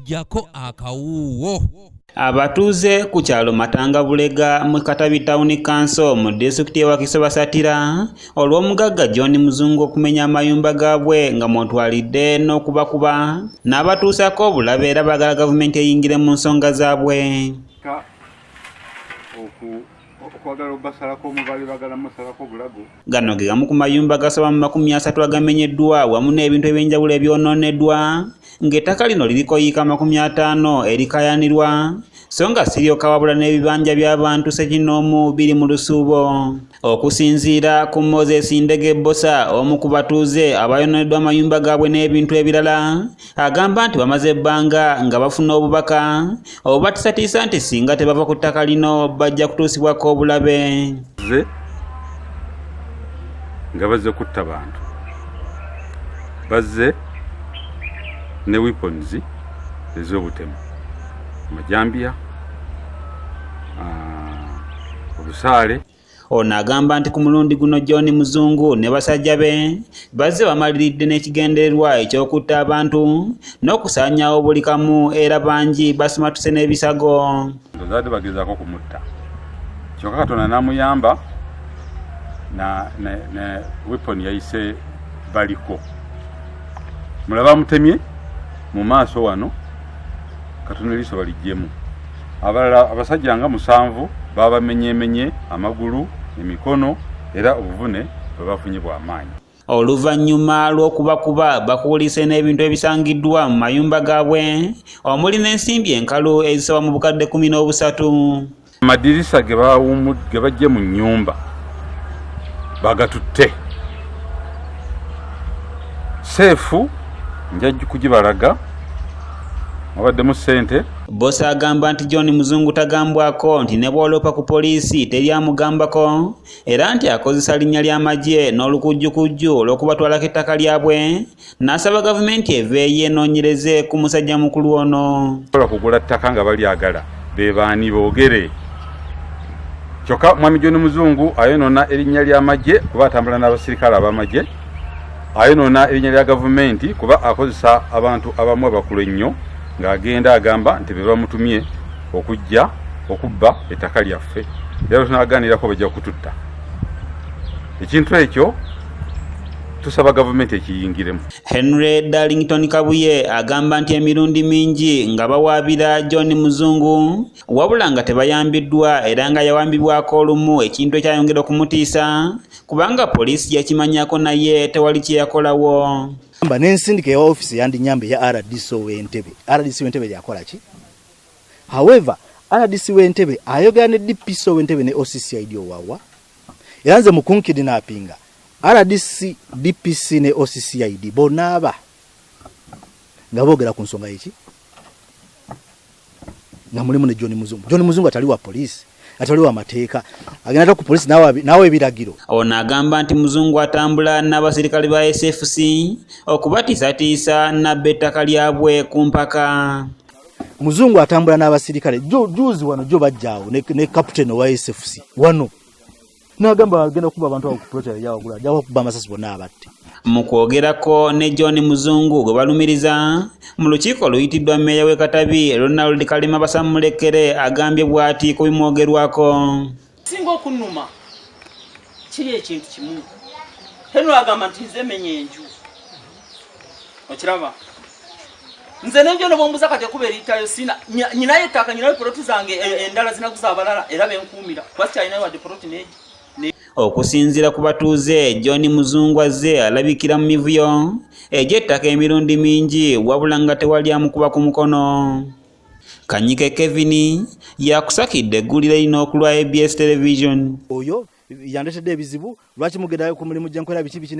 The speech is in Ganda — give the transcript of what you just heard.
jako akawuwo. Abatuuze ku kyalo Matanga Bulega mu Katabi Town Council mu disitulikiti y'e Wakiso basatira olw'omugagga John Muzungu okumenya amayumba gaabwe nga mwotwalidde n'okubakuba n'abatuusako obulabe era baagala gavumenti eyingire mu nsonga zaabwe. Gano ge gamu ku mayumba gasoba mu 30 agamenyeddwa wamu n'ebintu eby'enjawulo ebyonooneddwa ng'ettaka lino liriko yiika 50 erikayanirwa so nga siryoka wabula n'ebibanja by'abantu Ssekinoomu biri mu lusuubo. Okusinziira ku Moses Ndege Bosa omu ku batuuze abayononeddwa amayumba gaabwe n'ebintu ebirala agamba nti bamaze ebbanga nga bafuna obubaka obubatiisatiisa nti singa tebava ku ttaka lino bajja kutuusibwako obulabe. Nga bazze kutta bantu bazze ne weapons ez'obutemu amajambiya obusaale. Ono agamba nti ku mulundi guno John Muzungu ne basajja be bazze bamaliridde n'ekigendererwa eky'okutta abantu n'okusaanyaawo buli kamu era bangi basimatuse n'ebisago. Ndozaadde bagezaako kumutta kyokka Katonda n'amuyamba na weapon yayise baliko mulaba mutemye mu maaso wano Katonda liso balijjemu. Abalala abasajja nga 7 babamenyemenye amagulu emikono era obuvune babafunye bw'amaanyi. Oluvannyuma lw'okubakuba bakuulise n'ebintu ebisangiddwa mu mayumba gaabwe omuli n'ensimbi enkalu ezisoba mu bukadde 13. Amadirisa ge bajje mu nnyumba bagatutte seefu njajja kugibalaga wabaddemu ssente. Bosa agamba nti John Muzungu tagambwako nti ne bw'oloopa ku poliisi teryamugambako era nti akozesa linnya ly'amagye n'olukujjukujju olw'okubatwalako ettaka lyabwe n'asaba gavumenti eveeyo enoonyereze ku musajja mukulu ono. Kugula ttaka nga balyagala be baani boogere kyokka mwami John Muzungu ayonoona erinnya ly'amagye kuba atambula n'abasirikale ab'amagye, ayonoona erinnya lya gavumenti kuba akozesa abantu abamu abakulu ennyo ng'agenda agamba nti be bamutumye okujja okubba ettaka lyaffe era tunagaanirako bajja kututta. Ekintu ekyo tusaba gavumenti ekiyingiremu. Henry Darlington Kabuye agamba nti emirundi mingi nga bawaabira John Muzungu wabula nga tebayambiddwa era nga yawambibwako olumu ekintu ekyayongera okumutiisa kubanga poliisi yakimanyako naye tewali kye yakolawo. N'ensindika ya ofisi yandinyambe ya RDC w'Entebbe. RDC w'Entebbe yakola ki? However, RDC w'Entebbe ayogera ne DPC w'Entebbe ne OCCID owawa. Era nze mu kunkidnappinga RDC, DPC ne OCCID bonaaba nga boogera ku nsonga y'eki nga mulimu ne John Muzungu. John Muzungu atali wa poliisi, atali wa mateeka, agenda ku poliisi nawe ebiragiro. Ono agamba nti Muzungu atambula n'abasirikale ba SFC okubatiisatiisa nabba ettaka lyabwe ku mpaka. Muzungu atambula n'abasirikale juzi wano jo bajjaawo ne captain wa SFC wano n'agamba agenda kuba abantu ku protest yawagula ajja kuba amasasi bonna abatte. Mu kwogerako ne John Muzungu gwe balumiriza mu lukiiko luyitiddwa mmeeya w'e Katabi Ronald Kalema Basamulekere agambye bw'ati ku bimwogerwako. Singa okunnuma kiri ekintu kimu Henry agamba nti nze menye enju okiraba nze n'enjo n'omumbuza kati kuba eritayo sina nyinayo ettaka nyinayo poloti zange endala zinaguza abalala era benkuumira kwasi kyalinayo wadde poloti neegi. Okusinziira ku batuuze John Muzungu azze alabikira mu mivuyo egy'ettaka emirundi mingi wabula nga tewali amukuba ku mukono. Kanyike Kevin yakusakidde eggulire lino okulwa ABS Television. Oyo yandetedde ebizibu lwaki mugendayo ku mulimu gye nkola biki